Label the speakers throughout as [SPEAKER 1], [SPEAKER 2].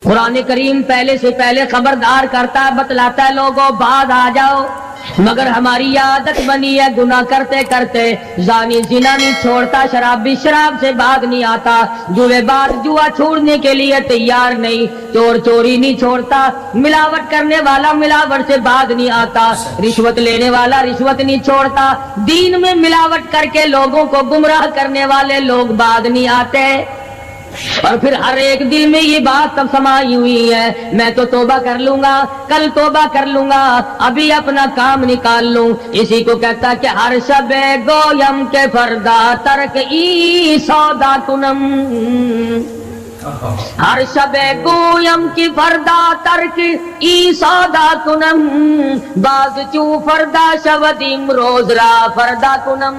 [SPEAKER 1] قرآن کریم پہلے سے پہلے خبردار کرتا ہے، بتلاتا ہے لوگوں بعد آ جاؤ، مگر ہماری عادت بنی ہے گناہ کرتے کرتے زانی زنا نہیں چھوڑتا، شرابی شراب سے باغ نہیں آتا، جوے باز جوا چھوڑنے کے لیے تیار نہیں، چور چوری نہیں چھوڑتا، ملاوٹ کرنے والا ملاوٹ سے باغ نہیں آتا، رشوت لینے والا رشوت نہیں چھوڑتا، دین میں ملاوٹ کر کے لوگوں کو گمراہ کرنے والے لوگ باغ نہیں آتے۔ اور پھر ہر ایک دل میں یہ بات تب سمائی ہوئی ہے، میں تو توبہ کر لوں گا، کل توبہ کر لوں گا، ابھی اپنا کام نکال لوں۔ اسی کو کہتا کہ ہر شب گویم کے فردا ترک ای سودا کنم، ہر شب گویم کی فردا ترک ای سودا کنم، باز چو فردا شودیم روز را فردا کنم،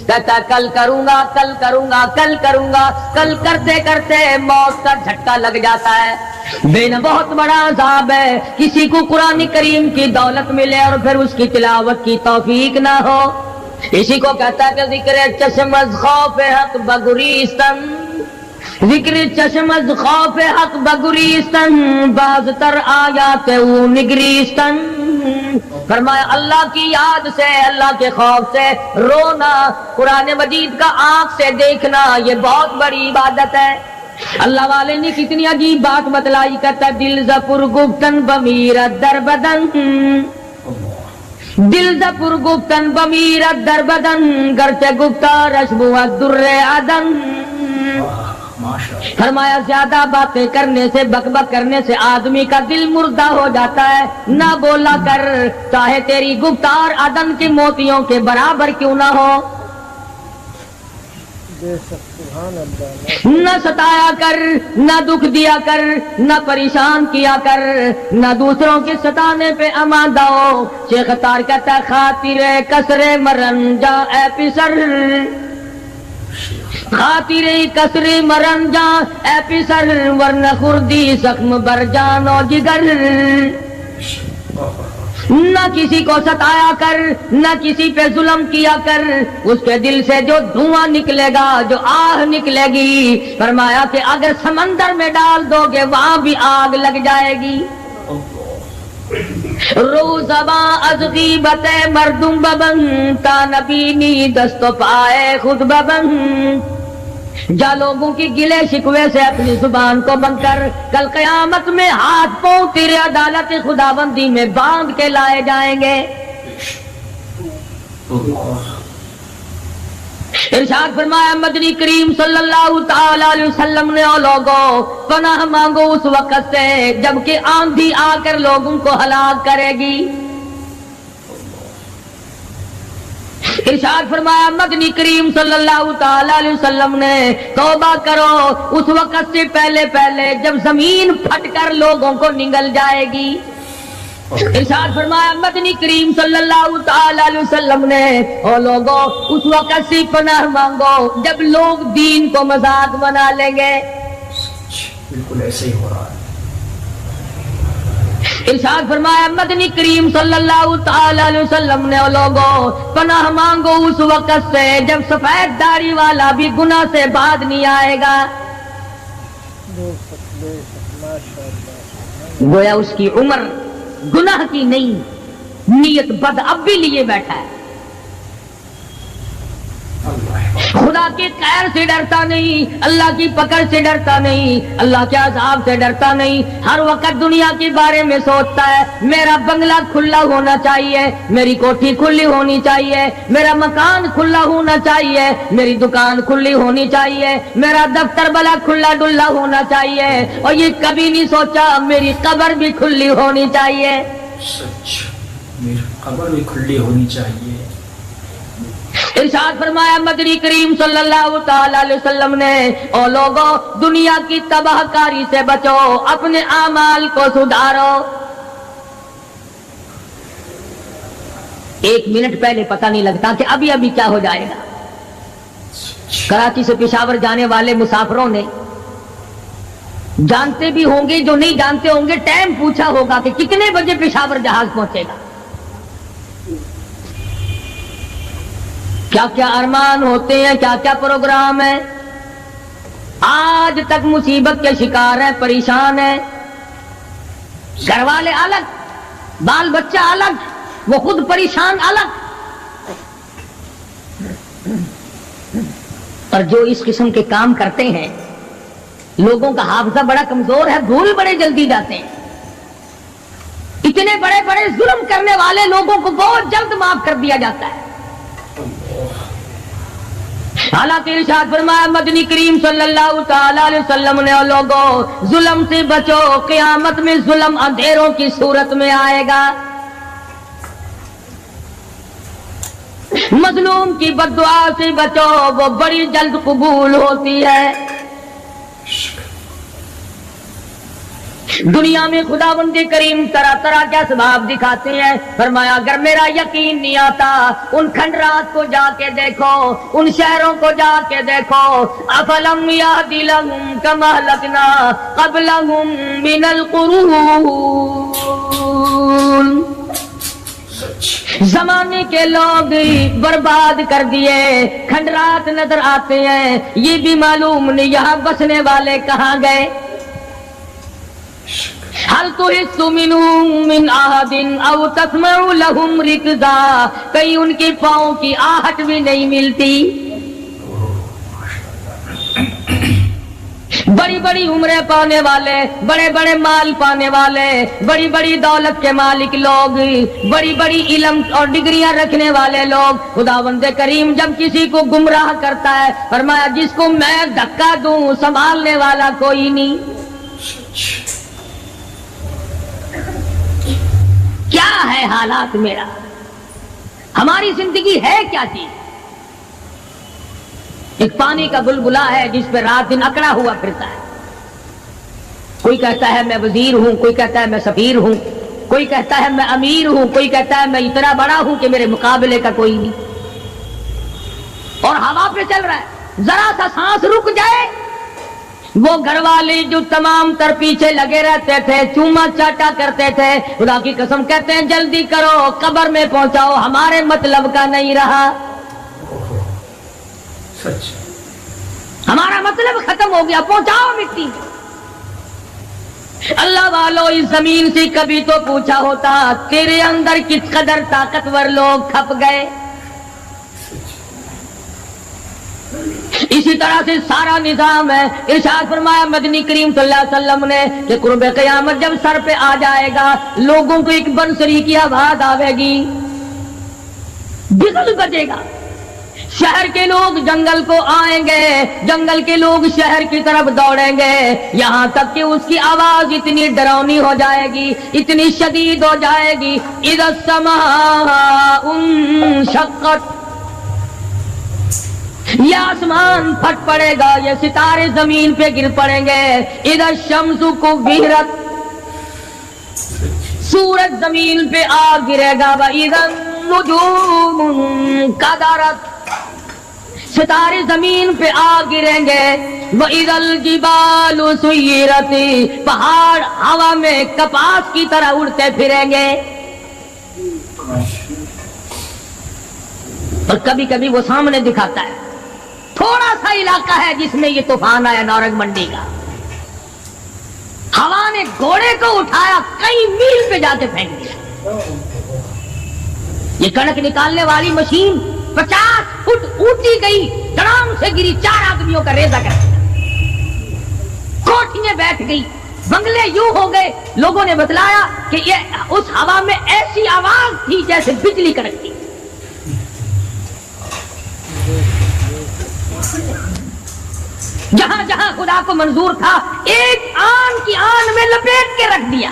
[SPEAKER 1] کہتا کل کروں گا کل کروں گا کل کروں گا، کل کرتے کرتے موت کا جھٹکا لگ جاتا ہے۔ بین بہت بڑا عذاب ہے کسی کو قرآن کریم کی دولت ملے اور پھر اس کی تلاوت کی توفیق نہ ہو۔ اسی کو کہتا ہے کہ ذکر چشم از خوف حق بگریستن، ذکر چشم از خوف حق بگریستن، باز تر آیات او نگریستن، فرمایا اللہ کی یاد سے اللہ کے خوف سے رونا، قرآن مجید کا آنکھ سے دیکھنا یہ بہت بڑی عبادت ہے۔ اللہ والے نے کتنی عجیب بات بتلائی، کہتا دل زپر گفتن بمیرت در بدن، دل زپر گفتن بمیرت در بدن، گرچہ گفتار اشبو در عدن، فرمایا زیادہ باتیں کرنے سے بک بک کرنے سے آدمی کا دل مردہ ہو جاتا ہے، نہ بولا کر چاہے تیری گفتار عدن کے موتیوں کے برابر کیوں نہ ہو، نہ ستایا کر، نہ دکھ دیا کر، نہ پریشان کیا کر، نہ دوسروں کے ستانے پہ آمادہ ہو۔ شیخ تار کہتا خاطر کسر مرن جا اے پسر، خاطر کسر مرن جا اے پسر، ورنہ خردی زخم بر جان و جگر، نہ کسی کو ستایا کر، نہ کسی پہ ظلم کیا کر، اس کے دل سے جو دھواں نکلے گا، جو آہ نکلے گی، فرمایا کہ اگر سمندر میں ڈال دو گے وہاں بھی آگ لگ جائے گی۔ روزباں از غیبت مردم ببن، تا نبینی دست و پائے خود ببن، جا لوگوں کی گلے شکوے سے اپنی زبان کو بند کر، کل قیامت میں ہاتھ پاؤں تیرے عدالت خداوندی میں باندھ کے لائے جائیں گے۔ ارشاد فرمایا مدنی کریم صلی اللہ تعالی علیہ وسلم نے، او لوگوں پناہ مانگو اس وقت سے جبکہ آندھی آ کر لوگوں کو ہلاک کرے گی۔ ارشاد فرمایا مدنی کریم صلی اللہ تعالی علیہ وسلم نے، توبہ کرو اس وقت سے پہلے پہلے جب زمین پھٹ کر لوگوں کو نگل جائے گی۔ ارشاد فرمایا مدنی کریم صلی اللہ تعالی علیہ وسلم نے، او لوگوں اس وقت سے پناہ مانگو جب لوگ دین کو مذاق بنا لیں گے۔
[SPEAKER 2] بالکل ایسے ہی ہو رہا ہے۔
[SPEAKER 1] ارشاد فرمایا مدنی کریم صلی اللہ تعالی علیہ وسلم نے، او لوگوں پناہ مانگو اس وقت سے جب سفید داڑھی والا بھی گناہ سے بعد نہیں آئے گا، گویا اس کی عمر گناہ کی نہیں، نیت بد اب بھی لیے بیٹھا ہے، خدا کے قہر سے ڈرتا نہیں، اللہ کی پکڑ سے ڈرتا نہیں، اللہ کے عذاب سے ڈرتا نہیں، ہر وقت دنیا کے بارے میں سوچتا ہے میرا بنگلہ کھلا ہونا چاہیے، میری کوٹھی کھلی ہونی چاہیے، میرا مکان کھلا ہونا چاہیے، میری دکان کھلی ہونی چاہیے، میرا دفتر بلا کھلا ڈلا ہونا چاہیے، اور یہ کبھی نہیں سوچا میری قبر بھی کھلی ہونی چاہیے۔
[SPEAKER 2] سچ، میری قبر بھی کھلی ہونی چاہیے۔
[SPEAKER 1] ارشاد فرمایا مدنی کریم صلی اللہ تعالی علیہ وسلم نے، او لوگوں دنیا کی تباہ کاری سے بچو، اپنے اعمال کو سدھارو۔ ایک منٹ پہلے پتہ نہیں لگتا کہ ابھی ابھی کیا ہو جائے گا۔ کراچی سے پشاور جانے والے مسافروں نے جانتے بھی ہوں گے، جو نہیں جانتے ہوں گے ٹائم پوچھا ہوگا کہ کتنے بجے پشاور جہاز پہنچے گا۔ کیا کیا ارمان ہوتے ہیں، کیا کیا پروگرام ہے۔ آج تک مصیبت کے شکار ہیں، پریشان ہیں، گھر والے الگ، بال بچہ الگ، وہ خود پریشان الگ. اور جو اس قسم کے کام کرتے ہیں لوگوں کا حافظہ بڑا کمزور ہے، بھول بڑے جلدی جاتے ہیں. اتنے بڑے بڑے ظلم کرنے والے لوگوں کو بہت جلد معاف کر دیا جاتا ہے. حالانکہ ارشاد فرمایا مدنی کریم صلی اللہ تعالی علیہ وسلم نے، لوگوں ظلم سے بچو، قیامت میں ظلم اندھیروں کی صورت میں آئے گا. مظلوم کی بددعا سے بچو، وہ بڑی جلد قبول ہوتی ہے. دنیا میں خداوند کریم طرح طرح کے اسباب دکھاتے ہیں. فرمایا اگر میرا یقین نہیں آتا ان کھنڈرات کو جا کے دیکھو، ان شہروں کو جا کے دیکھو. افلم یہد لہم کما اہلکنا قبلہم من القرون، زمانے کے لوگ برباد کر دیے، کھنڈرات نظر آتے ہیں، یہ بھی معلوم نہیں یہاں بسنے والے کہاں گئے. حل تحس منہم من احد او تسمع لہم رکزا، کہیں ان کے پاؤں کی آہٹ بھی نہیں ملتی. بڑی بڑی عمریں پانے والے، بڑے بڑے مال پانے والے، بڑی بڑی دولت کے مالک لوگ، بڑی بڑی علم اور ڈگریاں رکھنے والے لوگ، خداوند کریم جب کسی کو گمراہ کرتا ہے فرمایا جس کو میں دھکا دوں سنبھالنے والا کوئی نہیں. کیا ہے حالات میرا، ہماری زندگی ہے کیا چیز؟ ایک پانی کا بلبلا ہے جس پہ رات دن اکڑا ہوا پھرتا ہے. کوئی کہتا ہے میں وزیر ہوں، کوئی کہتا ہے میں سفیر ہوں، کوئی کہتا ہے میں امیر ہوں، کوئی کہتا ہے میں اتنا بڑا ہوں کہ میرے مقابلے کا کوئی نہیں. اور ہوا پہ چل رہا ہے، ذرا سا سانس رک جائے، وہ گھر والے جو تمام تر پیچھے لگے رہتے تھے، چوما چاٹا کرتے تھے، خدا کی قسم کہتے ہیں جلدی کرو قبر میں پہنچاؤ، ہمارے مطلب کا نہیں رہا، ہمارا مطلب ختم ہو گیا، پہنچاؤ مٹی میں. اللہ والو اس زمین سے کبھی تو پوچھا ہوتا تیرے اندر کس قدر طاقتور لوگ کھپ گئے. اسی طرح سے سارا نظام ہے. ارشاد فرمایا مدنی کریم صلی اللہ علیہ وسلم نے کہ قرب قیامت جب سر پہ آ جائے گا لوگوں کو ایک بنسری کی آواز آئے گی، بگل بجے گا، شہر کے لوگ جنگل کو آئیں گے، جنگل کے لوگ شہر کی طرف دوڑیں گے، یہاں تک کہ اس کی آواز اتنی ڈراؤنی ہو جائے گی، اتنی شدید ہو جائے گی، اذا السماء انشقت، یہ آسمان پھٹ پڑے گا، یہ ستارے زمین پہ گر پڑیں گے، اذا الشمس کورت، سورج زمین پہ آ گرے گا، واذا النجوم انکدرت، ستارے زمین پہ آ گریں گے، وَإِذَا الْجِبَالُ سُيِّرَتْ، پہاڑ ہوا میں کپاس کی طرح اڑتے پھریں گے. اور کبھی کبھی وہ سامنے دکھاتا ہے، تھوڑا سا علاقہ ہے جس میں یہ طوفان آیا نورنگ منڈی کا، ہوا نے گھوڑے کو اٹھایا کئی میل پہ جا کے پھینک دیا. یہ کڑک نکالنے والی مشین 50 فٹ اونچی گئی، دڑام سے گری، 4 آدمیوں کا ریزہ کر دیا، کوٹھیاں بیٹھ گئی، بنگلے یوں ہو گئے. لوگوں نے بتلایا کہ یہ اس ہوا میں ایسی آواز تھی جیسے بجلی کڑکتی. جہاں جہاں خدا کو منظور تھا ایک آن کی آن میں لپیٹ کے رکھ دیا.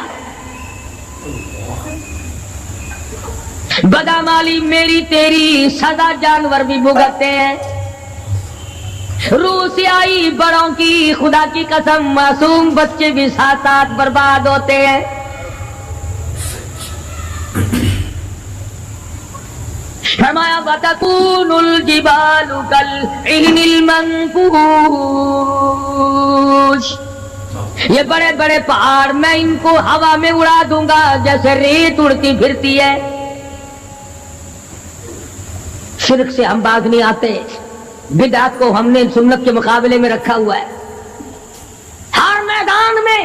[SPEAKER 1] بدامالی میری تیری سزا جانور بھی بھگتتے ہیں، روح سے آئی بڑوں کی خدا کی قسم معصوم بچے بھی ساتھ ساتھ برباد ہوتے ہیں. فرمایا وَتَكُونُ الْجِبَالُ كَالْعِهْنِ الْمَنْفُوشِ، یہ بڑے بڑے پہاڑ میں ان کو ہوا میں اڑا دوں گا جیسے ریت اڑتی پھرتی ہے. شرک سے ہم باز نہیں آتے، بدعت کو ہم نے سنت کے مقابلے میں رکھا ہوا ہے. میدان میں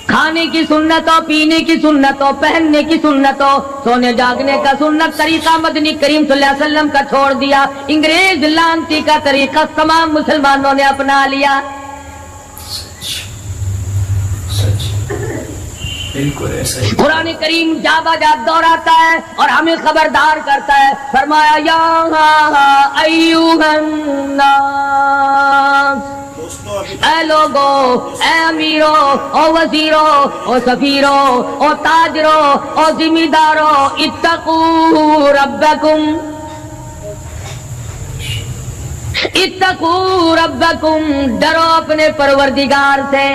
[SPEAKER 1] کھانے کی سنت ہو، پینے کی سنت ہو، پہننے کی سنت ہو، سونے جاگنے کا سنت طریقہ مدنی کریم صلی اللہ علیہ وسلم کا چھوڑ دیا، انگریز لانتی کا طریقہ تمام مسلمانوں نے اپنا لیا.
[SPEAKER 2] بالکل ایسا ہی.
[SPEAKER 1] قرآن کریم جا بجا دوہراتا ہے اور ہمیں خبردار کرتا ہے. فرمایا یا ایھا الناس، اے لوگو، اے امیرو، او وزیرو، او سفیرو، او تاجرو، او ذمہ دارو، اتقوا ربکم، اتقوا ربکم، ڈرو اپنے پروردگار سے،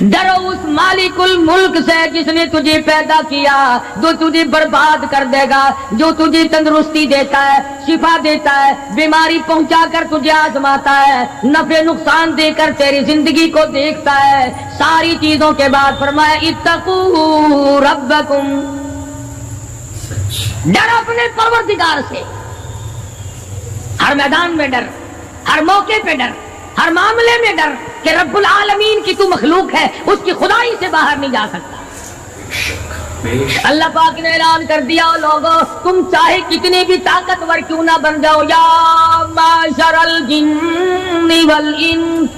[SPEAKER 1] ڈرو اس مالک الملک سے جس نے تجھے پیدا کیا، جو تجھے برباد کر دے گا، جو تجھے تندرستی دیتا ہے، شفا دیتا ہے، بیماری پہنچا کر تجھے آزماتا ہے، نفع نقصان دے کر تیری زندگی کو دیکھتا ہے. ساری چیزوں کے بعد فرمایا اتقوا ربکم، ڈر اپنے پروردگار سے، ہر میدان میں ڈر، ہر موقع پہ ڈر، ہر معاملے میں ڈر کہ رب العالمین کی تو مخلوق ہے، اس کی خدائی سے باہر نہیں جا سکتا. اللہ پاک نے اعلان کر دیا لوگوں تم چاہے کتنے بھی طاقتور کیوں نہ بن جاؤ، یا معشر الجن والانس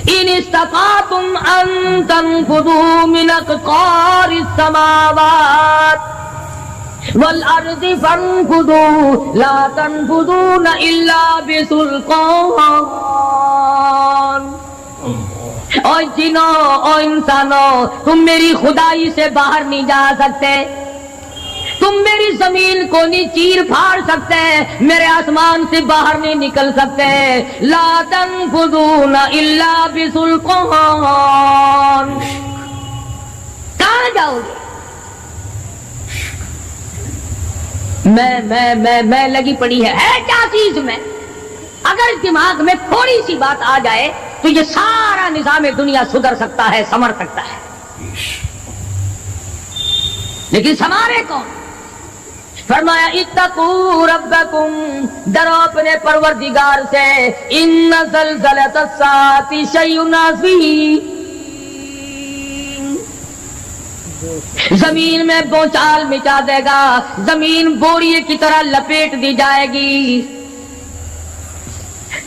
[SPEAKER 1] ان استطعتم ان تنفذوا من اقطار السماوات والارض فانفذوا لا تنفذون الا بسلطان. اور جنوں اور انسانوں تم میری خدائی سے باہر نہیں جا سکتے، تم میری زمین کو نہیں چیر پھاڑ سکتے، میرے آسمان سے باہر نہیں نکل سکتے. لا تنفذون الا بسلطان. کہاں جاؤ گے؟ میں لگی پڑی ہے کیا چیز میں؟ اگر دماغ میں تھوڑی سی بات آ جائے تو یہ سارا نظام دنیا سدھر سکتا ہے، سنور سکتا ہے. لیکن سنوارے کون؟ فرمایا اتقوا ربکم، ڈرو اپنے پروردگار سے. ان زلزلۃ الساعۃ شیء عظیم، زمین میں بوچھال مچا دے گا، زمین بوریے کی طرح لپیٹ دی جائے گی،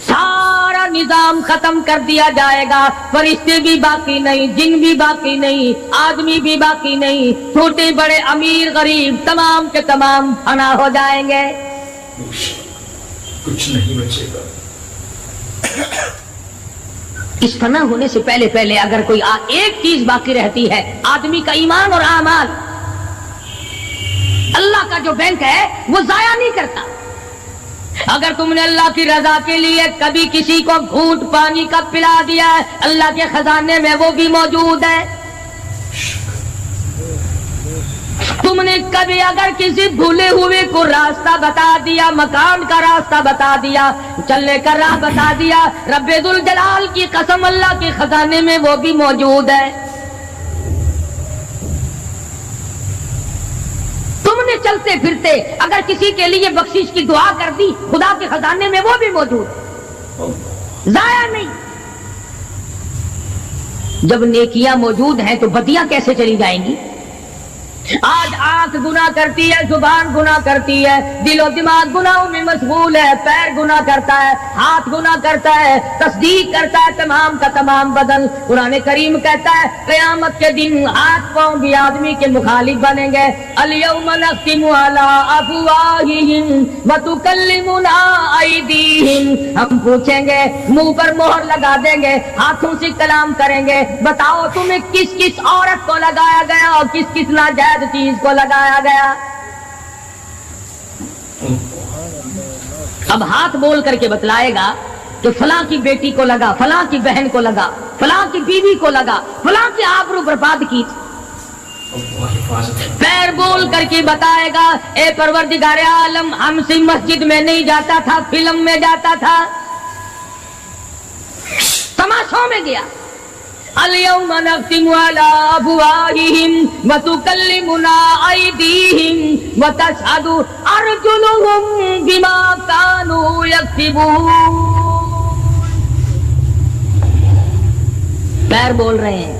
[SPEAKER 1] سارا نظام ختم کر دیا جائے گا، فرشتے بھی باقی نہیں، جن بھی باقی نہیں، آدمی بھی باقی نہیں، چھوٹے بڑے امیر غریب تمام کے تمام فنا ہو جائیں گے،
[SPEAKER 2] کچھ نہیں بچے گا.
[SPEAKER 1] اس فنا ہونے سے پہلے اگر کوئی ایک چیز باقی رہتی ہے، آدمی کا ایمان اور اعمال. اللہ کا جو بینک ہے وہ ضائع نہیں کرتا. اگر تم نے اللہ کی رضا کے لیے کبھی کسی کو گھونٹ پانی کا پلا دیا ہے، اللہ کے خزانے میں وہ بھی موجود ہے. تم نے کبھی اگر کسی بھولے ہوئے کو راستہ بتا دیا، مکان کا راستہ بتا دیا، چلنے کا راہ بتا دیا، رب ذوالجلال کی قسم اللہ کے خزانے میں وہ بھی موجود ہے. تم نے چلتے پھرتے اگر کسی کے لیے بخشش کی دعا کر دی، خدا کے خزانے میں وہ بھی موجود ہے، ضائع نہیں. جب نیکیاں موجود ہیں تو بدیاں کیسے چلی جائیں گی؟ آج آنکھ گناہ کرتی ہے، زبان گناہ کرتی ہے، دل و دماغ گناہوں میں مشغول ہے، پیر گناہ کرتا ہے، ہاتھ گناہ کرتا ہے، تصدیق کرتا ہے تمام کا تمام بدن. قرآن کریم کہتا ہے قیامت کے دن ہاتھ پاؤں بھی آدمی کے مخالف بنیں گے. الیوم نختم علی افواہہم وتکلمنا ایدیہم، ہم پوچھیں گے، منہ پر مہر لگا دیں گے، ہاتھوں سے کلام کریں گے، بتاؤ تمہیں کس کس عورت کو لگایا گیا اور کس کس ناجائز چیز کو لگایا گیا. اب ہاتھ بول کر کے بتلائے گا کہ فلاں کی بیٹی کو لگا، فلاں کی بہن کو لگا، فلاں کی بیوی کو لگا، فلاں کی آبرو برباد کی. پیر بول کر کے بتائے گا اے پروردگار عالم، ہم سے مسجد میں نہیں جاتا تھا، فلم میں جاتا تھا، تماشوں میں گیا. اليوم نختم على افواههم وتكلمنا ايديهم وتشهد ارجلهم بما كانوا يكسبون. پیر بول رہے ہیں,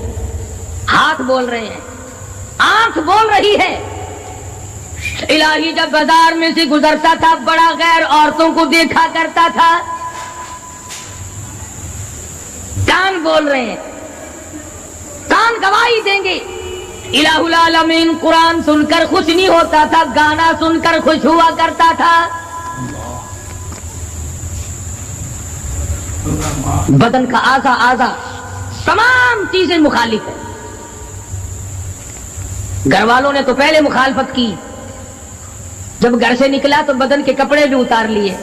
[SPEAKER 1] ہاتھ بول رہے ہیں, آنکھ بول رہی ہے. الہی جب بازار میں سے گزرتا تھا بڑا غیر عورتوں کو دیکھا کرتا تھا. کان بول رہے ہیں, کان گواہی دیں گے. الہ العالمین قرآن سن کر خوش نہیں ہوتا تھا, گانا سن کر خوش ہوا کرتا تھا. بدن کا اعضا تمام چیزیں مخالف ہیں. گھر والوں نے تو پہلے مخالفت کی, جب گھر سے نکلا تو بدن کے کپڑے بھی اتار لیے.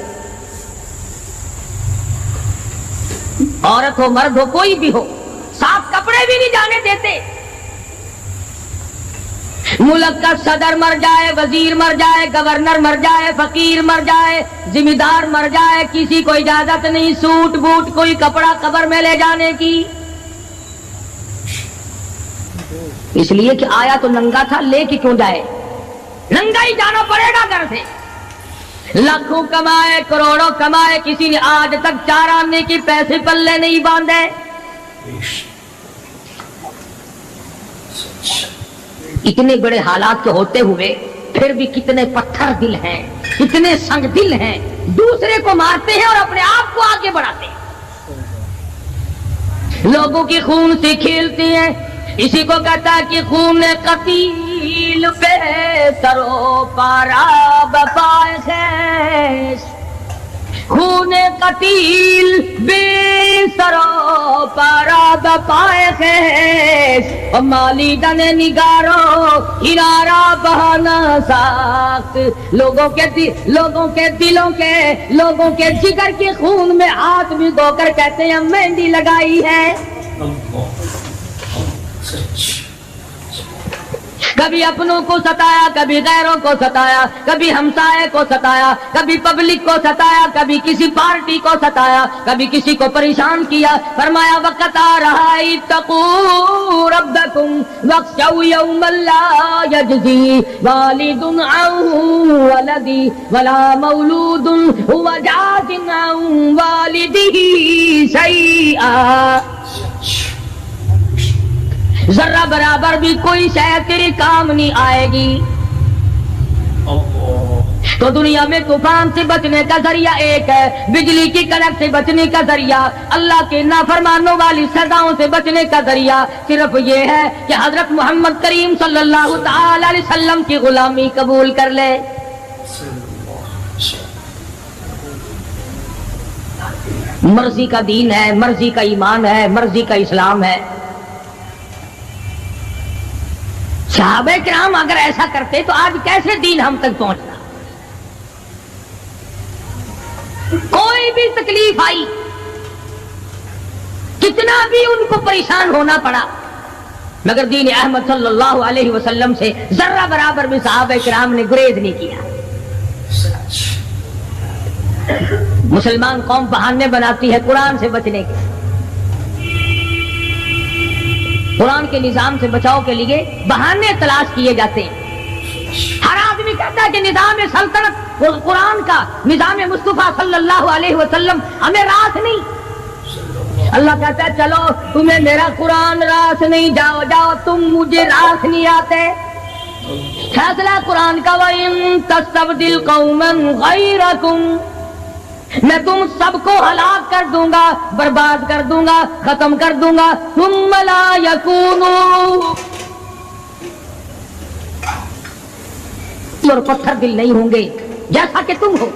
[SPEAKER 1] عورت ہو مرد ہو کوئی بھی ہو, صاف کپڑے بھی نہیں جانے دیتے. ملک کا صدر مر جائے, وزیر مر جائے, گورنر مر جائے, فقیر مر جائے, ذمہ دار مر جائے, کسی کو اجازت نہیں سوٹ بوٹ کوئی کپڑا قبر میں لے جانے کی. اس لیے کہ آیا تو ننگا تھا, لے کے کیوں جائے, ننگا ہی جانا پڑے گا گھر سے. لاکھوں کمائے کروڑوں کمائے, کسی نے آج تک 4 آنے کے پیسے پلے نہیں باندھے. اتنے بڑے حالات کے ہوتے ہوئے پھر بھی کتنے پتھر دل ہیں, کتنے سنگ دل ہیں, دوسرے کو مارتے ہیں اور اپنے آپ کو آگے بڑھاتے ہیں. لوگوں کی خون سے کھیلتے ہیں. اسی کو کہتا ہے کہ خون قتیل پہ سرو پارا بپائے خیش. خون قتیل بے سرو پارا بپائے خیش. اور مالی دن نگارو ہنارا بہانا ساخت. لوگوں کے دلوں کے لوگوں کے جگر کے خون میں ہاتھ بھگو کر کہتے ہیں مہندی لگائی ہے. کبھی اپنوں کو ستایا, کبھی غیروں کو ستایا, کبھی ہمسائے کو ستایا, کبھی پبلک کو ستایا, کبھی کسی پارٹی کو ستایا, کبھی کسی کو پریشان کیا. فرمایا وقت آ رہا ہے اتقوا ربکم واخشوا یوما لا یجزی والد عن ولدی ولا مولود هو جاز عن والدہ شیئا. ذرہ برابر بھی کوئی شے تیرے کام نہیں آئے گی. تو دنیا میں طوفان سے بچنے کا ذریعہ ایک ہے, بجلی کی کڑک سے بچنے کا ذریعہ, اللہ کے نافرمانوں والی سزاؤں سے بچنے کا ذریعہ صرف یہ ہے کہ حضرت محمد کریم صلی اللہ تعالی علیہ وسلم کی غلامی قبول کر لے. مرضی کا دین ہے, مرضی کا ایمان ہے, مرضی کا اسلام ہے. صحابہ کرام اگر ایسا کرتے تو آج کیسے دین ہم تک پہنچتا. کوئی بھی تکلیف آئی, کتنا بھی ان کو پریشان ہونا پڑا, مگر دین احمد صلی اللہ علیہ وسلم سے ذرہ برابر بھی صحابہ کرام نے گریز نہیں کیا. مسلمان قوم بہانے بناتی ہے قرآن سے بچنے کے, قرآن کے نظام سے بچاؤ کے لیے بہانے تلاش کیے جاتے ہیں. ہر آدمی کہتا ہے کہ نظام سلطنت قرآن کا, نظام مصطفیٰ صلی اللہ علیہ وسلم ہمیں راس نہیں. اللہ کہتا ہے چلو تمہیں میرا قرآن راس نہیں, جاؤ جاؤ تم مجھے راس نہیں آتے. فیصلہ قرآن کا وَإِن تَسْتَبْدِلْ قَوْمًا غَيْرَكُمْ, میں تم سب کو ہلاک کر دوں گا, برباد کر دوں گا, ختم کر دوں گا. ثُمَّ لَا يَكُونُوا, اور پتھر دل نہیں ہوں گے جیسا کہ تم ہو.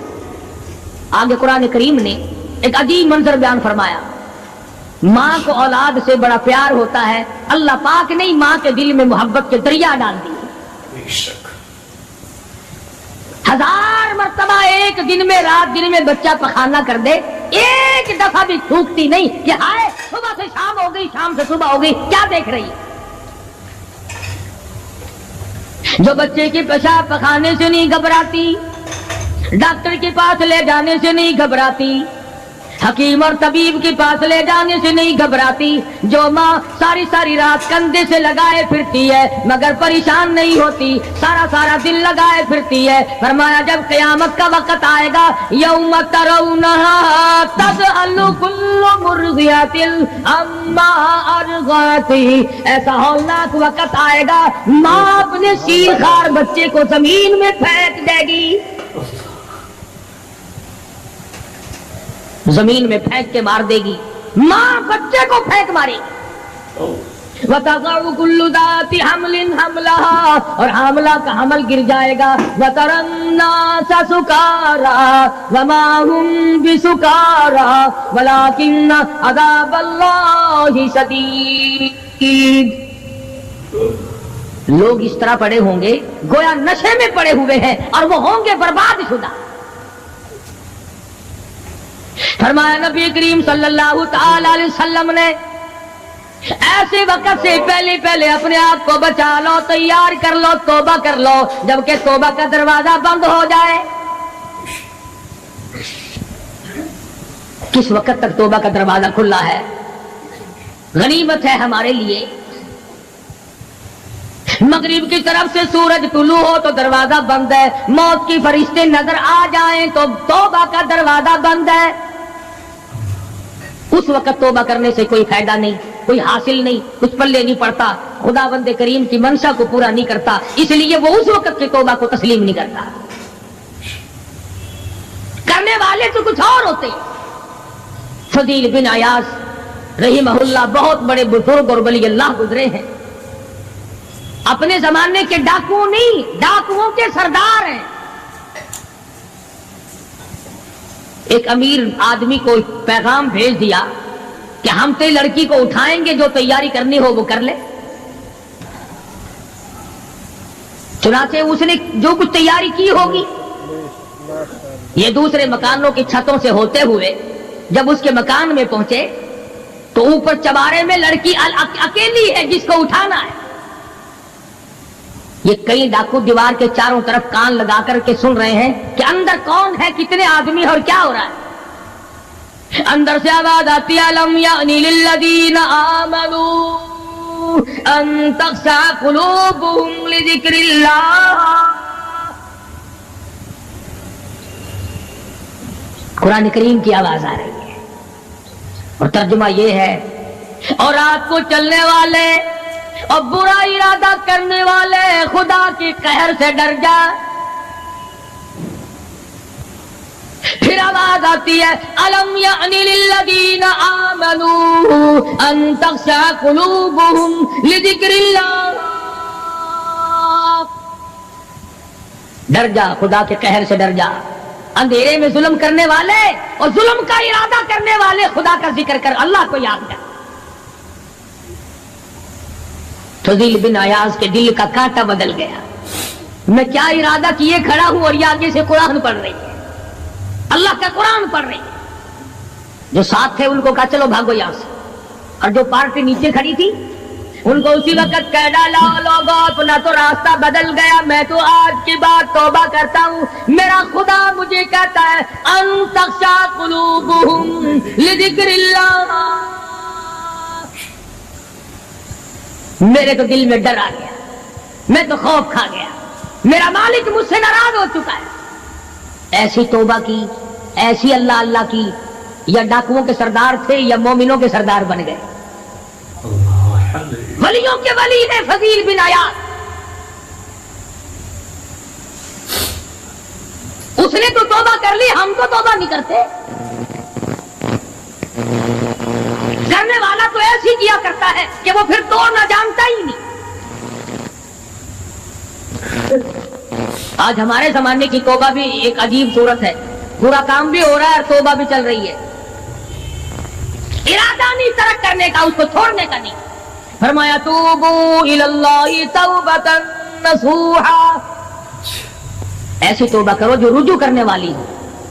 [SPEAKER 1] آگے قرآن کریم نے ایک عجیب منظر بیان فرمایا. ماں کو اولاد سے بڑا پیار ہوتا ہے, اللہ پاک نے ماں کے دل میں محبت کے دریا ڈال دی. 1000 مرتبہ ایک دن میں, رات دن میں بچہ پخانہ کر دے, ایک دفعہ بھی تھوکتی نہیں کہ ہائے صبح سے شام ہو گئی, شام سے صبح ہو گئی, کیا دیکھ رہی ہے. جو بچے کے پیشاب پخانے سے نہیں گھبراتی, ڈاکٹر کے پاس لے جانے سے نہیں گھبراتی, حکیم اور طبیب کے پاس لے جانے سے نہیں گھبراتی، جو ماں ساری ساری رات کندھے سے لگائے پھرتی ہے مگر پریشان نہیں ہوتی، سارا سارا دن لگائے پھرتی ہے۔ فرمایا جب قیامت کا وقت آئے گا، یوم ترونہا تذہل کل مرضعۃ عما ارضعت، ایسا ہولناک وقت آئے گا ماں اپنے شیرخوار بچے کو زمین میں پھینک دے گی، زمین میں پھینک کے مار دے گی، ماں بچے کو پھینک مارے گی۔ وَتَضَعُ كُلُّ ذَاتِ حَمْلٍ حَمْلَهَا، اور حاملہ کا حمل گر جائے گا۔ وَتَرَى النَّاسَ سُكَارَىٰ وَمَا هُمْ بِسُكَارَىٰ وَلَٰكِنَّ عَذَابَ اللَّهِ شَدِيدٌ، لوگ اس طرح پڑے ہوں گے گویا نشے میں پڑے ہوئے ہیں اور وہ ہوں گے برباد شدہ۔ فرمایا نبی کریم صلی اللہ تعالی علیہ وسلم نے ایسے وقت سے پہلے پہلے اپنے آپ کو بچا لو، تیار کر لو، توبہ کر لو، جبکہ توبہ کا دروازہ بند ہو جائے۔ کس وقت تک توبہ کا دروازہ کھلا ہے؟ غنیمت ہے ہمارے لیے۔ مغرب کی طرف سے سورج طلوع ہو تو دروازہ بند ہے، موت کی فرشتے نظر آ جائیں تو توبہ کا دروازہ بند ہے۔ اس وقت توبہ کرنے سے کوئی فائدہ نہیں، کوئی حاصل نہیں، کچھ پلے نہیں پڑتا، خدا بند کریم کی منشا کو پورا نہیں کرتا، اس لیے وہ اس وقت کی توبہ کو تسلیم نہیں کرتا۔ کرنے والے تو کچھ اور ہوتے۔ فضیل بن عیاض رحمہ اللہ بہت بڑے بزرگ اور ولی اللہ گزرے ہیں، اپنے زمانے کے ڈاکو نہیں، ڈاکوؤں کے سردار ہیں۔ ایک امیر آدمی کو پیغام بھیج دیا کہ ہم تے لڑکی کو اٹھائیں گے، جو تیاری کرنی ہو وہ کر لے۔ چنانچہ اس نے جو کچھ تیاری کی ہوگی، یہ دوسرے مکانوں کی چھتوں سے ہوتے ہوئے جب اس کے مکان میں پہنچے تو اوپر چبارے میں لڑکی اکیلی ہے جس کو اٹھانا ہے۔ یہ کئی ڈاکو دیوار کے چاروں طرف کان لگا کر کے سن رہے ہیں کہ اندر کون ہے، کتنے آدمی اور کیا ہو رہا ہے۔ اندر سے آواز آتی ہے الم یعنی للذین آمنوا ان تخشع قلوبهم لذکر اللہ۔ قرآن کریم کی آواز آ رہی ہے اور ترجمہ یہ ہے، اور رات کو چلنے والے اور برا ارادہ کرنے والے خدا کے قہر سے ڈر جا۔ پھر آواز آتی ہے الم یعنی للذین آمنوا ان تخشع قلوبهم لذکر اللہ۔ ڈر جا، خدا کے قہر سے ڈر جا۔ اندھیرے میں ظلم کرنے والے اور ظلم کا ارادہ کرنے والے خدا کا ذکر کر، اللہ کو یاد کر۔ فضیل بن عیاض کے دل کا کانٹا بدل گیا، میں کیا ارادہ کیے کھڑا ہوں اور یہ آگے سے قرآن پڑھ رہی ہے، اللہ کا قرآن پڑھ رہی ہے۔ جو ساتھ تھے ان کو کہا چلو بھاگو یہاں سے، اور جو پارٹی نیچے کھڑی تھی ان کو اسی وقت کہہ ڈالا لوگوں اپنا تو راستہ بدل گیا، میں تو آج کی بات توبہ کرتا ہوں، میرا خدا مجھے کہتا ہے ان تخشع قلوبهم لذکر اللہ۔ میرے تو دل میں ڈر آ گیا، میں تو خوف کھا گیا، میرا مالک مجھ سے ناراض ہو چکا ہے۔ ایسی توبہ کی، ایسی اللہ اللہ کی، یا ڈاکوؤں کے سردار تھے یا مومنوں کے سردار بن گئے۔ ولیوں کے ولی ہے فضیل بن عیاض، اس نے تو توبہ کر لی، ہم تو توبہ نہیں کرتے۔ کرنے والا تو ایسی کیا کرتا ہے کہ وہ پھر توڑنا جانتا ہی نہیں۔ آج ہمارے زمانے کی توبہ بھی ایک عجیب صورت ہے، برا کام بھی ہو رہا ہے اور توبہ بھی چل رہی ہے۔ ارادہ نہیں ترک کرنے کا، اس کو چھوڑنے کا نہیں۔ فرمایا توبو الی اللہ توبۃ نصوحا، ایسی توبہ کرو جو رجوع کرنے والی ہو،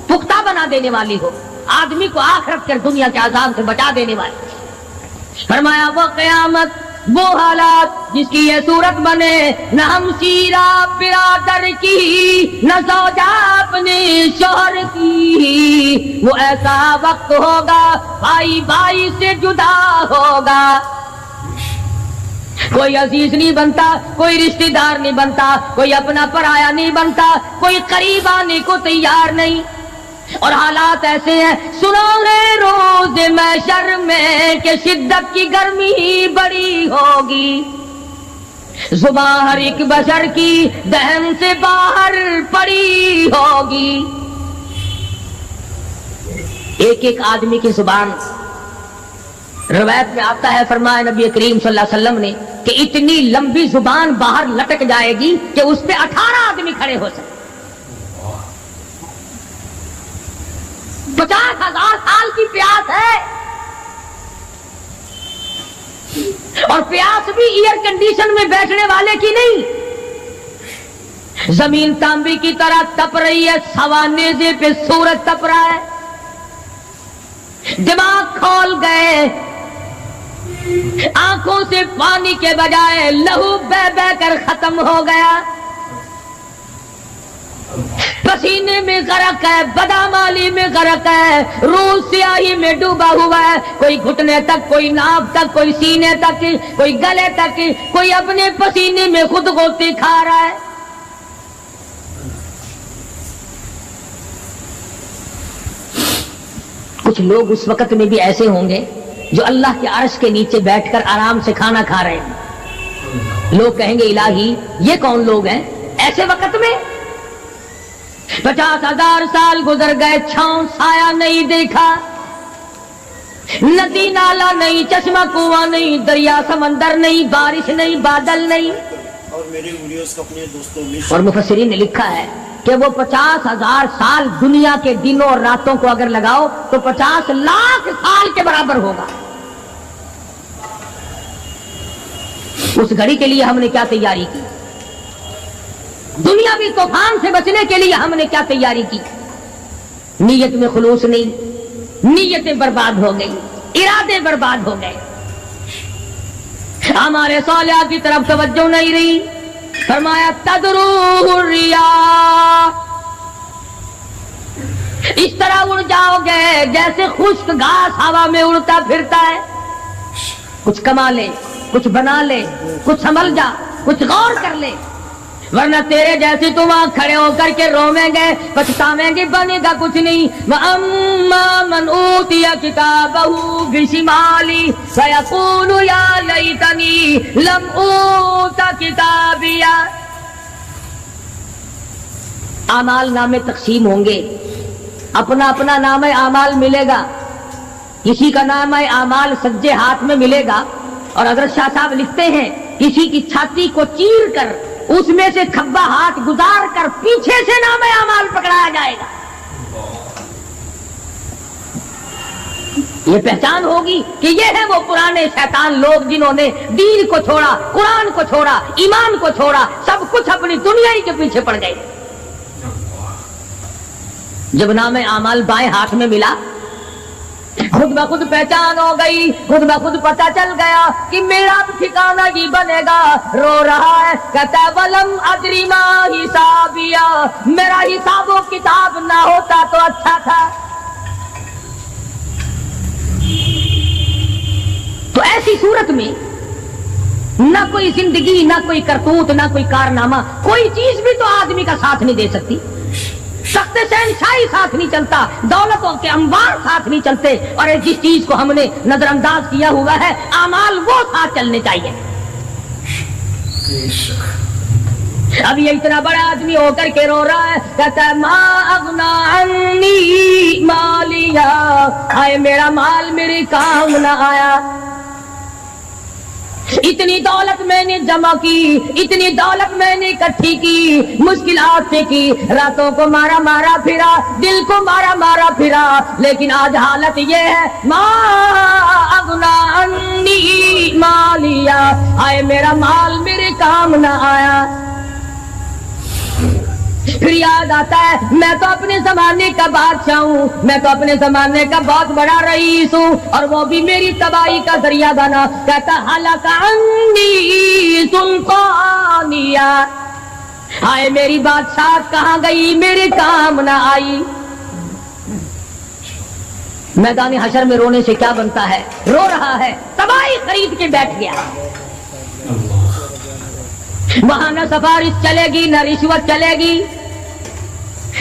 [SPEAKER 1] پختہ بنا دینے والی ہو، آدمی کو آخرت کے دنیا کے عذاب سے بچا دینے والی۔ فرمایا وہ قیامت وہ حالات جس کی یہ صورت بنے، نہ ہم سیرا برادر کی، نہ زوجہ اپنے شوہر کی، وہ ایسا وقت ہوگا بھائی بھائی سے جدا ہوگا، کوئی عزیز نہیں بنتا، کوئی رشتہ دار نہیں بنتا، کوئی اپنا پرایا نہیں بنتا، کوئی قریب آنے کو تیار نہیں، اور حالات ایسے ہیں، سنو گے روز محشر میں کہ شدت کی گرمی بڑی ہوگی، زبان ہر ایک بشر کی دہن سے باہر پڑی ہوگی، ایک ایک آدمی کی زبان، روایت میں آتا ہے، فرمایا نبی کریم صلی اللہ علیہ وسلم نے کہ اتنی لمبی زبان باہر لٹک جائے گی کہ اس پہ 18 آدمی کھڑے ہو سکتے، 50,000 سال کی پیاس ہے، اور پیاس بھی ایئر کنڈیشن میں بیٹھنے والے کی نہیں، زمین تانبی کی طرح تپ رہی ہے، سوا نیزے پہ سورج تپ رہا ہے، دماغ کھول گئے، آنکھوں سے پانی کے بجائے لہو بہ بہ کر ختم ہو گیا، پسینے میں غرق ہے، بدامالی میں غرق ہے، روح سیاہی میں ڈوبا ہوا ہے، کوئی گھٹنے تک، کوئی ناف تک، کوئی سینے تک، کوئی گلے تک، کوئی اپنے پسینے میں خود غوطے کھا رہا ہے۔ کچھ لوگ اس وقت میں بھی ایسے ہوں گے جو اللہ کے عرش کے نیچے بیٹھ کر آرام سے کھانا کھا رہے ہیں، لوگ کہیں گے الہی یہ کون لوگ ہیں ایسے وقت میں؟ 50,000 سال گزر گئے، چھاؤں سایہ نہیں دیکھا، ندی نالا نہیں، چشمہ کنواں نہیں، دریا سمندر نہیں، بارش نہیں، بادل نہیں،
[SPEAKER 3] اور میری ویڈیوز کو اپنے دوستوں میں
[SPEAKER 1] اور مفسرین نے لکھا ہے کہ وہ 50,000 سال دنیا کے دنوں اور راتوں کو اگر لگاؤ تو 50 لاکھ سال کے برابر ہوگا۔ اس گھڑی کے لیے ہم نے کیا تیاری کی؟ دنیاوی طوفان سے بچنے کے لیے ہم نے کیا تیاری کی؟ نیت میں خلوص نہیں، نیتیں برباد ہو گئی، ارادے برباد ہو گئے، ہمارے صالحہ کی طرف توجہ نہیں رہی۔ فرمایا تدروہ الرياح، اس طرح اڑ جاؤ گے جیسے خشک گھاس ہوا میں اڑتا پھرتا ہے، کچھ کما لے، کچھ بنا لے، کچھ سنبھل جا، کچھ غور کر لے، ورنہ تیرے جیسے تم وہاں کھڑے ہو کر کے رویں گے، پچھتاویں گے، بنے گا کچھ نہیں۔ وَأَمَّا مَنْ أُوتِيَ كِتَابَهُ بِشِمَالِهِ فَيَقُولُ يَا لَيْتَنِي لَمْ أُوتَ كِتَابِيَهْ۔ اعمال نامے تقسیم ہوں گے، اپنا اپنا نام اعمال ملے گا، کسی کا نام اعمال سجے ہاتھ میں ملے گا، اور حضرت شاہ صاحب لکھتے ہیں کسی کی چھاتی کو چیر کر اس میں سے کھبا ہاتھ گزار کر پیچھے سے نام اعمال پکڑایا جائے گا۔ یہ پہچان ہوگی کہ یہ ہے وہ پرانے شیطان لوگ جنہوں نے دین کو چھوڑا، قرآن کو چھوڑا، ایمان کو چھوڑا، سب کچھ اپنی دنیا ہی کے پیچھے پڑ گئے۔ جب نام اعمال بائیں ہاتھ میں ملا، خود بخود پہچان ہو گئی، خود بخود پتہ چل گیا کہ میرا ٹھکانہ ہی بنے گا۔ رو رہا ہے، کہتا ہے وَلَمْ أَدْرِ مَا حِسَابِيَهْ، میرا حساب و کتاب نہ ہوتا تو اچھا تھا۔ تو ایسی صورت میں نہ کوئی زندگی، نہ کوئی کرتوت، نہ کوئی کارنامہ، کوئی چیز بھی تو آدمی کا ساتھ نہیں دے سکتی، سخت شہنشاہی ساتھ نہیں چلتا، دولتوں کے انبار ساتھ نہیں چلتے، اور جس چیز کو ہم نے نظر انداز کیا ہوا ہے اعمال وہ ساتھ چلنے چاہیے۔ اب یہ اتنا بڑا آدمی ہو کر کے رو رہا ہے، کہتا ہے ما اغنا عنی مالیا، آئے میرا مال میرے کام نہ آیا، اتنی دولت میں نے جمع کی، اتنی دولت میں نے اکٹھی کی، مشکلات سے کی، راتوں کو مارا مارا پھرا، دل کو مارا مارا پھرا، لیکن آج حالت یہ ہے ما اغنا عنی مالیا، آئے میرا مال میرے کام نہ آیا۔ پھر یاد آتا ہے میں تو اپنے زمانے کا بادشاہ ہوں، میں تو اپنے زمانے کا بہت بڑا رئیس ہوں، اور وہ بھی میری تباہی کا ذریعہ بنا. کہتا ہلک عنی سلطانیہ، آئے میری بادشاہت کہاں گئی، میرے کام نہ آئی. میدان حشر میں رونے سے کیا بنتا ہے، رو رہا ہے، تباہی خرید کے بیٹھ گیا. وہاں نہ سفارش چلے گی، نہ رشوت چلے گی،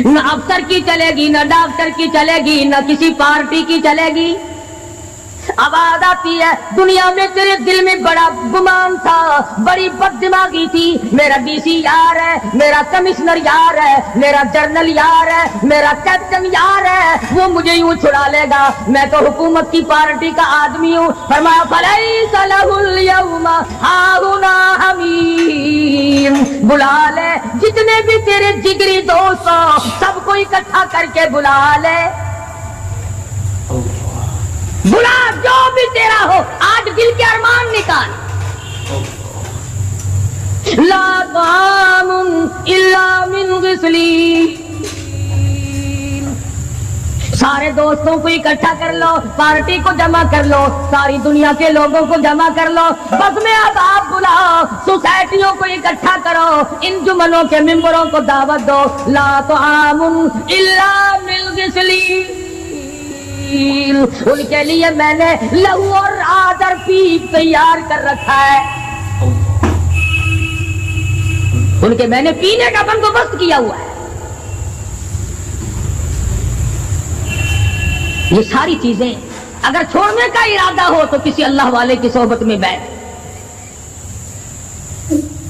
[SPEAKER 1] نہ افسر کی چلے گی، نہ ڈاکٹر کی چلے گی، نہ کسی پارٹی کی چلے گی. آواز آتی ہے دنیا میں تیرے دل میں بڑا گمان تھا، بڑی بد دماغی تھی، میرا ڈی سی یار ہے، میرا کمشنر یار ہے، میرا جنرل یار ہے، میرا کیپٹن یار ہے، وہ مجھے یوں چھڑا لے گا، میں تو حکومت کی پارٹی کا آدمی ہوں. فرمایا فلیس لہ اليوم ہاہنا حمیم، بلا لے جتنے بھی تیرے جگری دوست ہو سب کو اکٹھا کر کے بلا لے، بلا جو بھی تیرا ہو، آج دل کے ارمان نکال. لا طعام الا من غسلین، سارے دوستوں کو اکٹھا کر لو، پارٹی کو جمع کر لو، ساری دنیا کے لوگوں کو جمع کر لو، بس میں اب آپ بلاؤ، سوسائٹیوں کو اکٹھا کرو، انجمنوں کے ممبروں کو دعوت دو. لا طعام الا من غسلین، ان کے لیے میں نے لہو اور آدر پیپ تیار کر رکھا ہے، ان کے میں نے پینے کا بندوبست کیا ہوا ہے. یہ ساری چیزیں اگر چھوڑنے کا ارادہ ہو تو کسی اللہ والے کی صحبت میں بیٹھ.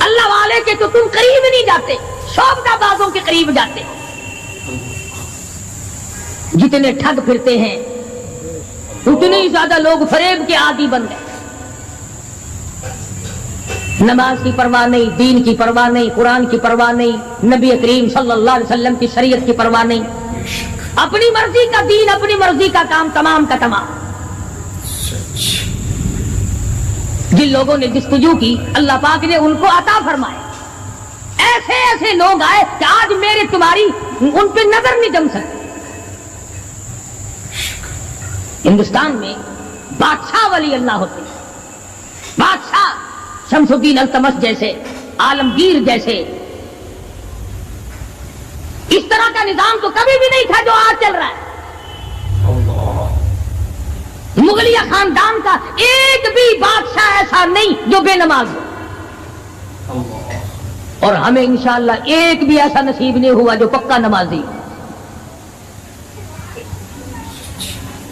[SPEAKER 1] اللہ والے کے تو تم قریب نہیں جاتے، شوقہ بازوں کے قریب جاتے. جتنے ٹھگ پھرتے ہیں اتنے ہی زیادہ لوگ فریب کے عادی بن گئے. نماز کی پرواہ نہیں، دین کی پرواہ نہیں، قرآن کی پرواہ نہیں، نبی کریم صلی اللہ علیہ وسلم کی شریعت کی پرواہ نہیں، اپنی مرضی کا دین، اپنی مرضی کا کام، تمام کا تمام. جن لوگوں نے جستجو کی اللہ پاک نے ان کو عطا فرمائے. ایسے ایسے لوگ آئے کہ آج میرے تمہاری ان پہ نظر نہیں جم سکتی. ہندوستان میں بادشاہ ولی اللہ ہوتے ہیں، بادشاہ شمس الدین التمش جیسے، عالمگیر جیسے. اس طرح کا نظام تو کبھی بھی نہیں تھا جو آج چل رہا ہے. مغلیہ خاندان کا ایک بھی بادشاہ ایسا نہیں جو بے نماز ہو، اور ہمیں انشاءاللہ ایک بھی ایسا نصیب نہیں ہوا جو پکا نمازی.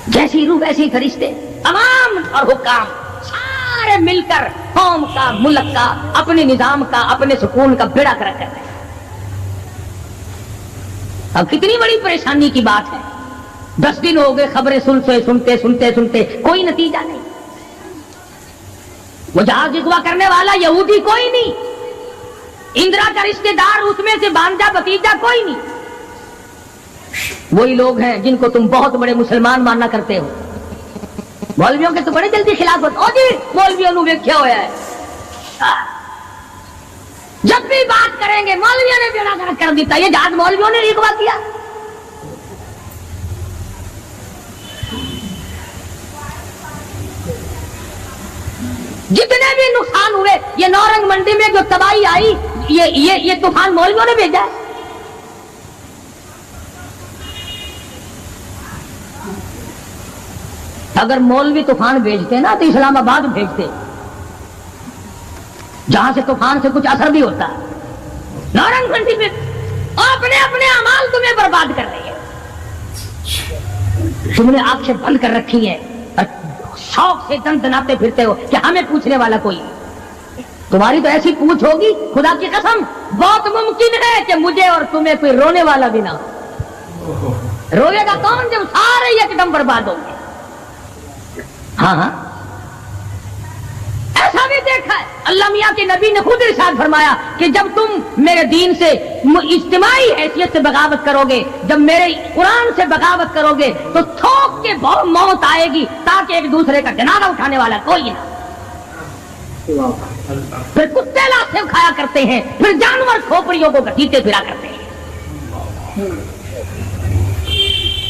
[SPEAKER 1] جیسی روح ویسی فرشتے، عوام اور حکام سارے مل کر قوم کا، ملک کا، اپنے نظام کا، اپنے سکون کا بیڑا کر رہے ہیں. اب کتنی بڑی پریشانی کی بات ہے. 10 دن ہو گئے خبریں سنتے کوئی نتیجہ نہیں. وہ جہاز اغوا کرنے والا یہودی کوئی نہیں، اندرا کا رشتے دار اس میں سے بانجا بتیجا کوئی نہیں. وہی لوگ ہیں جن کو تم بہت بڑے مسلمان ماننا کرتے ہو. مولویوں کے تو بڑے جلدی خلافت، او جی مولویوں نے ویکھیا ہوا ہے، جب بھی بات کریں گے مولویوں نے بیڑا گرک کر دیتا. یہ جہاز مولویوں نے اغوا کیا. جتنے بھی نقصان ہوئے، یہ نورنگ منڈی میں جو تباہی آئی، یہ طوفان مولویوں نے بھیجا ہے. اگر مولوی طوفان بھیجتے نا تو اسلام آباد بھیجتے، جہاں سے طوفان سے کچھ اثر بھی ہوتا. نورنگ منڈی میں اپنے اپنے اعمال تمہیں برباد کر رہی ہے. تم نے آنکھیں بند کر رکھی ہیں اور شوق سے دندناتے پھرتے ہو کہ ہمیں پوچھنے والا کوئی. تمہاری تو ایسی پوچھ ہوگی خدا کی قسم بہت ممکن ہے کہ مجھے اور تمہیں کوئی رونے والا بھی نہ ہو. روئے گا کون جب سارے ایک دم برباد ہوں گے. ہاں ایسا بھی دیکھا ہے. اللہ میاں کے نبی نے خود ارشاد فرمایا کہ جب تم میرے دین سے اجتماعی حیثیت سے بغاوت کرو گے، جب میرے قرآن سے بغاوت کرو گے تو تھوک کے بہت موت آئے گی تاکہ ایک دوسرے کا جنازہ اٹھانے والا کوئی نہ. پھر کتے لاشیں کھایا کرتے ہیں، پھر جانور کھوپڑیوں کو گھسیٹتے پھرا کرتے ہیں.